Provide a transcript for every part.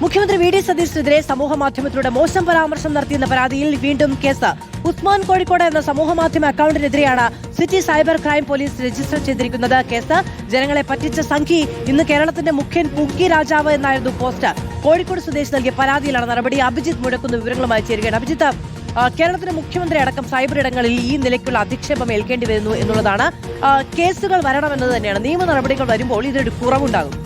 മുഖ്യമന്ത്രി V D സതീശനെതിരെ സമൂഹമാധ്യമത്തിലൂടെ മോശം പരാമർശം നടത്തിയെന്ന പരാതിയിൽ വീണ്ടും കേസ്. ഉസ്മാൻ കോഴിക്കോട് എന്ന സമൂഹമാധ്യമ അക്കൌണ്ടിനെതിരെയാണ് city cyber crime police register ചെയ്തിരിക്കുന്നത്. കേസ് ജനങ്ങളെ പറ്റിച്ച സംഘി ഇന്ന് കേരളത്തിന്റെ മുഖ്യൻ പൂക്കി രാജാവ് എന്നായിരുന്നു പോസ്റ്റ്. കോഴിക്കോട് സ്വദേശി നൽകിയ പരാതിയിലാണ് നടപടി. അഭിജിത്ത് മുഴക്കുന്ന വിവരങ്ങളുമായി ചേരുകയാണ്. അഭിജിത്ത്, കേരളത്തിന്റെ മുഖ്യമന്ത്രി അടക്കം സൈബർ ഇടങ്ങളിൽ ഈ നിലയ്ക്കുള്ള അധിക്ഷേപം ഏൽക്കേണ്ടി വരുന്നു എന്നുള്ളതാണ്. കേസുകൾ വരണമെന്നത് തന്നെയാണ്. നിയമ നടപടികൾ വരുമ്പോൾ ഇതൊരു കുറവുണ്ടാകും.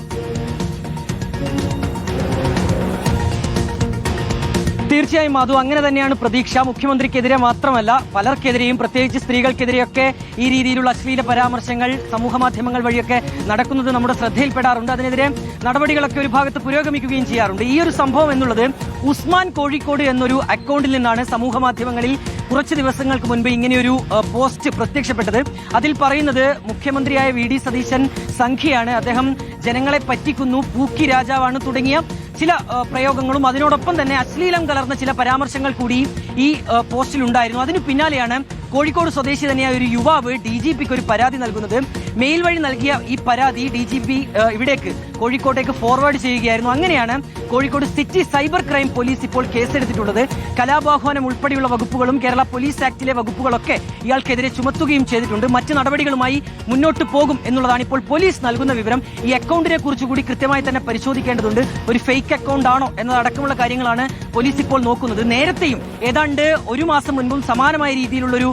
തീർച്ചയായും മാധു, അങ്ങനെ തന്നെയാണ് പ്രതീക്ഷ. മുഖ്യമന്ത്രിക്കെതിരെ മാത്രമല്ല പലർക്കെതിരെയും, പ്രത്യേകിച്ച് സ്ത്രീകൾക്കെതിരെയൊക്കെ ഈ രീതിയിലുള്ള അശ്ലീല പരാമർശങ്ങൾ സമൂഹമാധ്യമങ്ങൾ വഴിയൊക്കെ നടക്കുന്നത് നമ്മുടെ ശ്രദ്ധയിൽപ്പെടാറുണ്ട്. അതിനെതിരെ നടപടികളൊക്കെ ഒരു ഭാഗത്ത് പുരോഗമിക്കുകയും ചെയ്യാറുണ്ട്. ഈ ഒരു സംഭവം എന്നുള്ളത് ഉസ്മാൻ കോഴിക്കോട് എന്നൊരു അക്കൗണ്ടിൽ നിന്നാണ് സമൂഹമാധ്യമങ്ങളിൽ കുറച്ച് ദിവസങ്ങൾക്ക് മുൻപ് ഇങ്ങനെയൊരു പോസ്റ്റ് പ്രത്യക്ഷപ്പെട്ടത്. അതിൽ പറയുന്നത് മുഖ്യമന്ത്രിയായ വി ഡി സതീശൻ സംഖ്യയാണ്, അദ്ദേഹം ജനങ്ങളെ പറ്റിക്കുന്നു, പൂക്കി രാജാവാണ് തുടങ്ങിയ ചില പ്രയോഗങ്ങളും അതിനോടൊപ്പം തന്നെ അശ്ലീലം കലർന്ന ചില പരാമർശങ്ങൾ കൂടി ഈ പോസ്റ്റിൽ ഉണ്ടായിരുന്നു. അതിനു പിന്നാലെയാണ് കോഴിക്കോട് സ്വദേശി തന്നെയായ ഒരു യുവാവ് DGPക്ക് ഒരു പരാതി നൽകുന്നത്. മെയിൽ വഴി നൽകിയ ഈ പരാതി DGP ഇവിടേക്ക് കോഴിക്കോട്ടേക്ക് ഫോർവേഡ് ചെയ്യുകയായിരുന്നു. അങ്ങനെയാണ് Kozhikode city cyber crime police ഇപ്പോൾ കേസെടുത്തിട്ടുള്ളത്. കലാപാഹ്വാനം ഉൾപ്പെടെയുള്ള വകുപ്പുകളും കേരള പോലീസ് ആക്ടിലെ വകുപ്പുകളൊക്കെ ഇയാൾക്കെതിരെ ചുമത്തുകയും ചെയ്തിട്ടുണ്ട്. മറ്റ് നടപടികളുമായി മുന്നോട്ട് പോകും എന്നുള്ളതാണ് ഇപ്പോൾ പോലീസ് നൽകുന്ന വിവരം. ഈ അക്കൗണ്ടിനെ കുറിച്ചുകൂടി കൃത്യമായി തന്നെ പരിശോധിക്കേണ്ടതുണ്ട്. ഒരു ഫേക്ക് അക്കൗണ്ട് ആണോ എന്നതടക്കമുള്ള കാര്യങ്ങളാണ് പോലീസ് ഇപ്പോൾ നോക്കുന്നത്. നേരത്തെയും ഏതാണ്ട് ഒരു മാസം മുൻപും സമാനമായ രീതിയിലുള്ളൊരു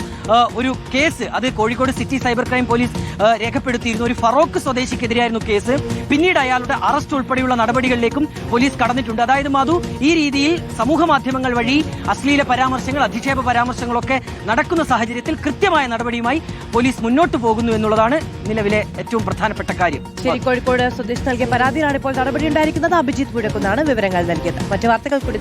കേസ് അത് Kozhikode city cyber crime police രേഖപ്പെടുത്തിയിരുന്നു. ഒരു ഫറോക്ക് സ്വദേശിക്കെതിരെയായിരുന്നു കേസ്. പിന്നീട് അയാളുടെ അറസ്റ്റ് ഉൾപ്പെടെയുള്ള നടപടികളിലേക്കും പോലീസ് കടന്നിട്ടുണ്ട്. അതായത് മാധു, ഈ രീതിയിൽ സമൂഹ മാധ്യമങ്ങൾ വഴി അശ്ലീല പരാമർശങ്ങൾ, അധിക്ഷേപ പരാമർശങ്ങളൊക്കെ നടക്കുന്ന സാഹചര്യത്തിൽ കൃത്യമായ നടപടിയുമായി പോലീസ് മുന്നോട്ട് പോകുന്നു എന്നുള്ളതാണ് നിലവിലെ ഏറ്റവും പ്രധാനപ്പെട്ട കാര്യം. ശരി, കോഴിക്കോട് സ്വദേശി നൽകിയ പരാതിയിലാണ് ഇപ്പോൾ നടപടി ഉണ്ടായിരിക്കുന്നത്. അഭിജിത്ത് മുഴക്കുന്നാണ് വിവരങ്ങൾ നൽകിയത്. മറ്റു വാർത്തകൾ കൂടി